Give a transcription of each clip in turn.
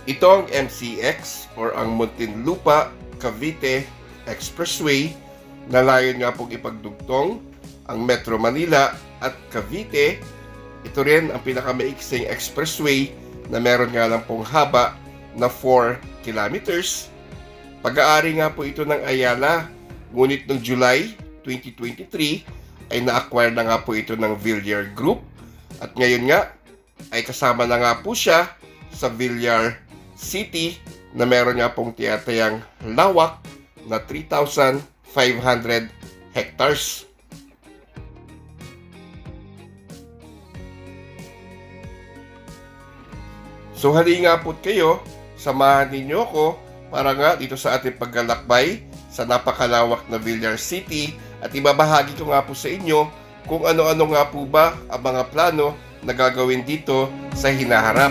Ito ang MCX or ang Muntinlupa Cavite Expressway na layon nga pong ipagdugtong ang Metro Manila at Cavite. Ito rin ang pinakamaiksing expressway na meron nga lang pong haba na 4 kilometers. Pag-aari nga po ito ng Ayala, ngunit noong July 2023 ay na-acquire na nga po ito ng Villar Group at ngayon nga ay kasama na nga po siya sa Villar City na meron nga pong tiyatayang lawak na 3,500 hectares. So hali nga po kayo, samahan ninyo ako para nga dito sa ating paglalakbay sa napakalawak na Villar City at ibabahagi ko nga po sa inyo kung ano-ano nga po ba ang mga plano na gagawin dito sa hinaharap.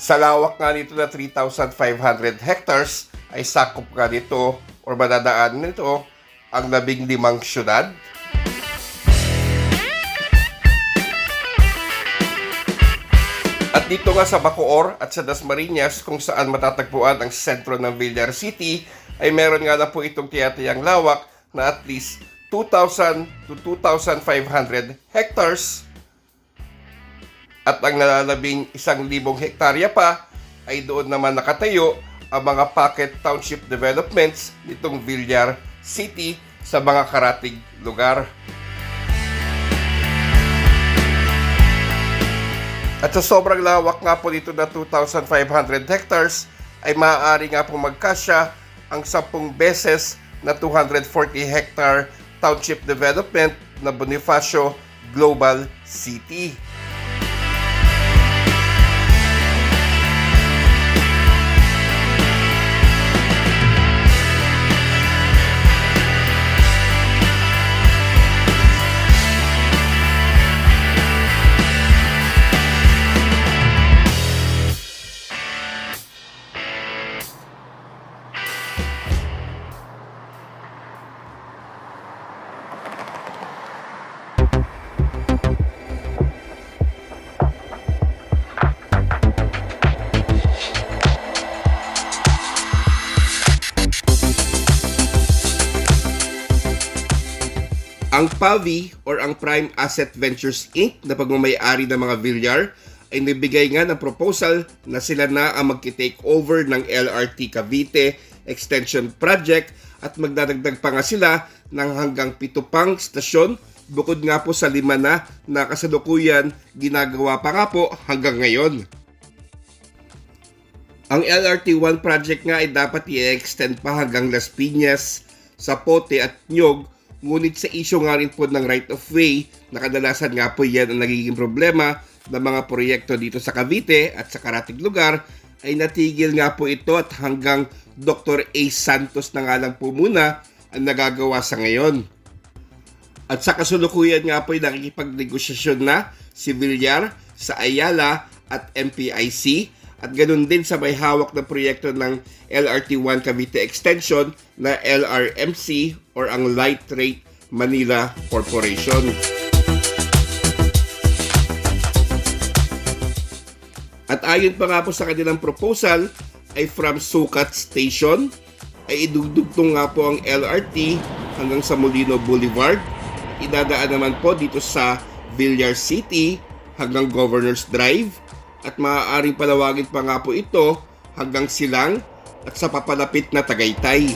Sa lawak nga nito na 3,500 hectares ay sakop nga nito or madadaan nito ang 15 syudad. At dito nga sa Bacoor at sa Dasmariñas kung saan matatagpuan ang sentro ng Villar City ay meron nga na po itong tiyatayang lawak na at least 2,000 to 2,500 hectares. At ang nalalabing 1,000 hektarya pa ay doon naman nakatayo ang mga pocket township developments nitong Villar City sa mga karatig lugar. At sa sobrang lawak nga po dito na 2,500 hectares ay maaari nga po magkasya ang 10 beses na 240 hectare township development na Bonifacio Global City. Ang PAVI or ang Prime Asset Ventures Inc. na pagmamayari ng mga Villar ay nagbigay nga ng proposal na sila na ang magki-take over ng LRT Cavite Extension Project at magdadagdag pa nga sila ng hanggang 7 pang stasyon bukod nga po sa 5 na kasalukuyan ginagawa pa nga po hanggang ngayon. Ang LRT-1 project nga ay dapat i-extend pa hanggang Las Piñas, Zapote at Nyog. Ngunit sa issue nga rin po ng right of way na kadalasan nga po yan ang nagiging problema ng mga proyekto dito sa Cavite at sa karatig lugar ay natigil nga po ito at hanggang Dr. A. Santos na nga lang po muna ang nagagawa sa ngayon. At sa kasulukuyan nga po ay nakikipagnegosasyon na si Villar sa Ayala at MPIC at ganun din sa may hawak na proyekto ng LRT-1 Cavite Extension na LRMC or ang Light Rate Manila Corporation. At ayon pa nga po sa kanilang proposal ay from Sucat Station ay idugtong nga po ang LRT hanggang sa Molino Boulevard. Idadaan naman po dito sa Villar City hanggang Governors Drive at maaaring palawagin pa nga po ito hanggang Silang at sa papalapit na Tagaytay.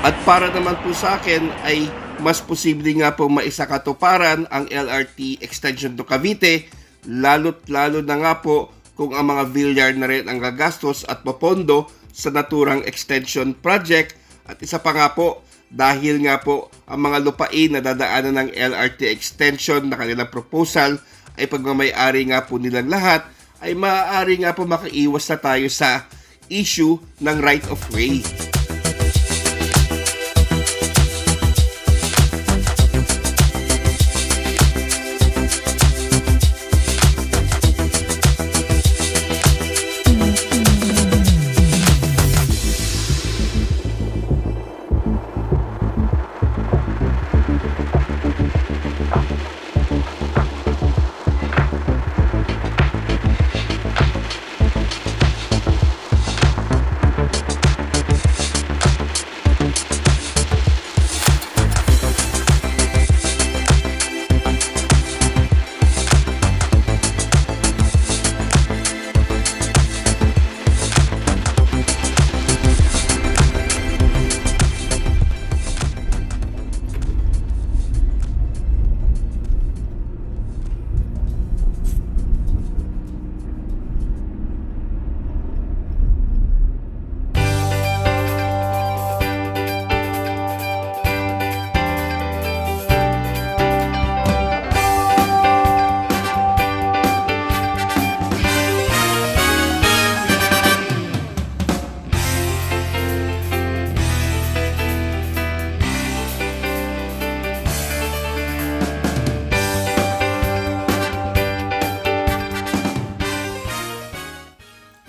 At para naman po sa akin ay mas posible nga po maisakatuparan ang LRT extension to Cavite, lalo't-lalo na nga po kung ang mga Villar na rin ang gagastos at popondo sa naturang extension project. At isa pa nga po, dahil nga po ang mga lupain na dadaanan ng LRT extension na kanilang proposal ay pagmamayari nga po nilang lahat, ay maaari nga po makaiwas na tayo sa issue ng right of way.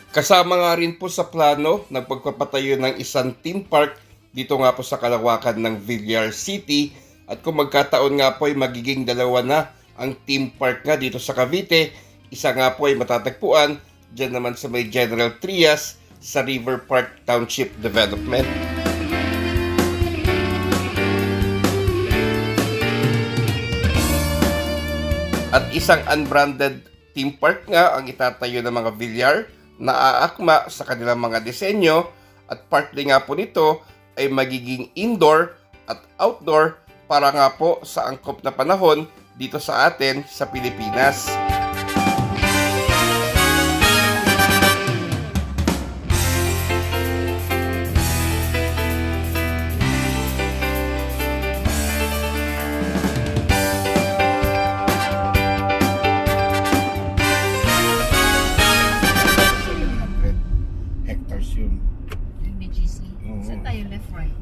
Kasama nga rin po sa plano ng pagpapatayo ng isang theme park dito nga po sa kalawakan ng Villar City, at kung magkataon nga po ay magiging dalawa na ang theme park nga dito sa Cavite. Isa nga po ay matatagpuan dyan naman sa may General Trias sa River Park Township Development. At isang unbranded theme park nga ang itatayo ng mga Villar na aakma sa kanilang mga disenyo, at partly nga po nito ay magiging indoor at outdoor para nga po sa angkop na panahon dito sa atin sa Pilipinas.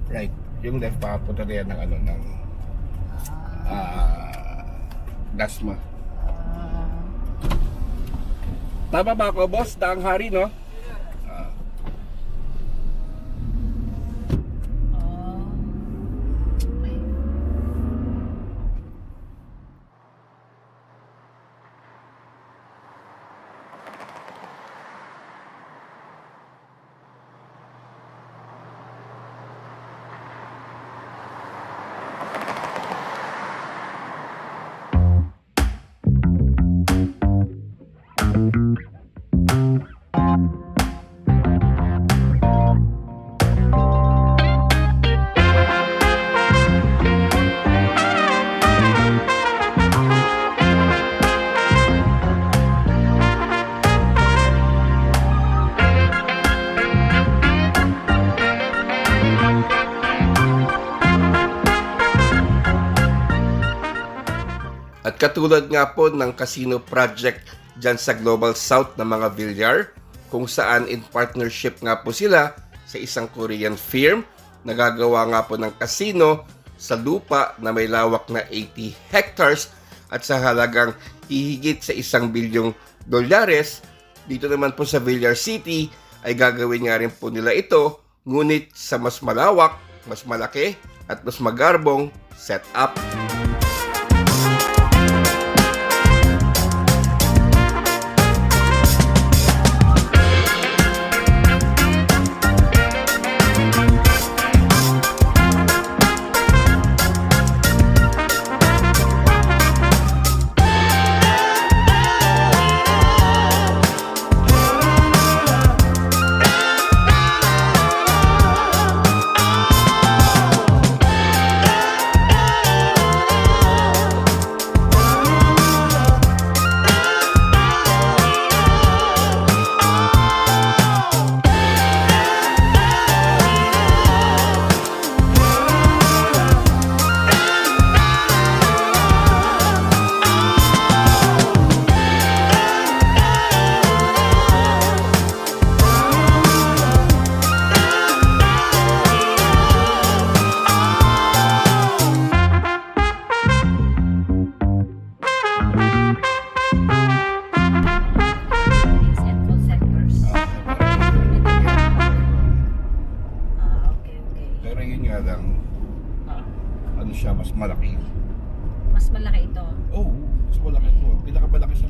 Right. Yung left papunta na yan ng ano ng Dasma. Tama ba ako, boss? Daang Hari, no? At katulad nga po ng casino project dyan sa Global South ng mga Villar, kung saan in partnership nga po sila sa isang Korean firm, nagagawa nga po ng casino sa lupa na may lawak na 80 hectares at sa halagang hihigit sa $1 bilyong. Dito naman po sa Villar City ay gagawin nga rin po nila ito, ngunit sa mas malawak, mas malaki at mas magarbong setup.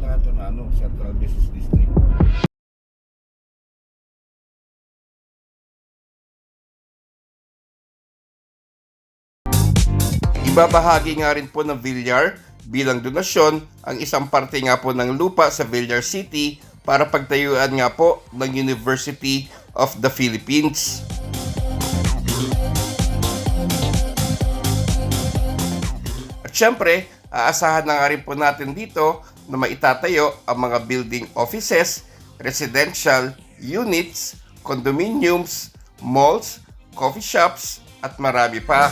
nga ito na Central Business District. Ibabahagi nga rin po ng Villar bilang donasyon ang isang parte nga po ng lupa sa Villar City para pagtayuan nga po ng University of the Philippines. At syempre, aasahan na nga rin po natin dito na maitatayo ang mga building offices, residential units, condominiums, malls, coffee shops, at marami pa.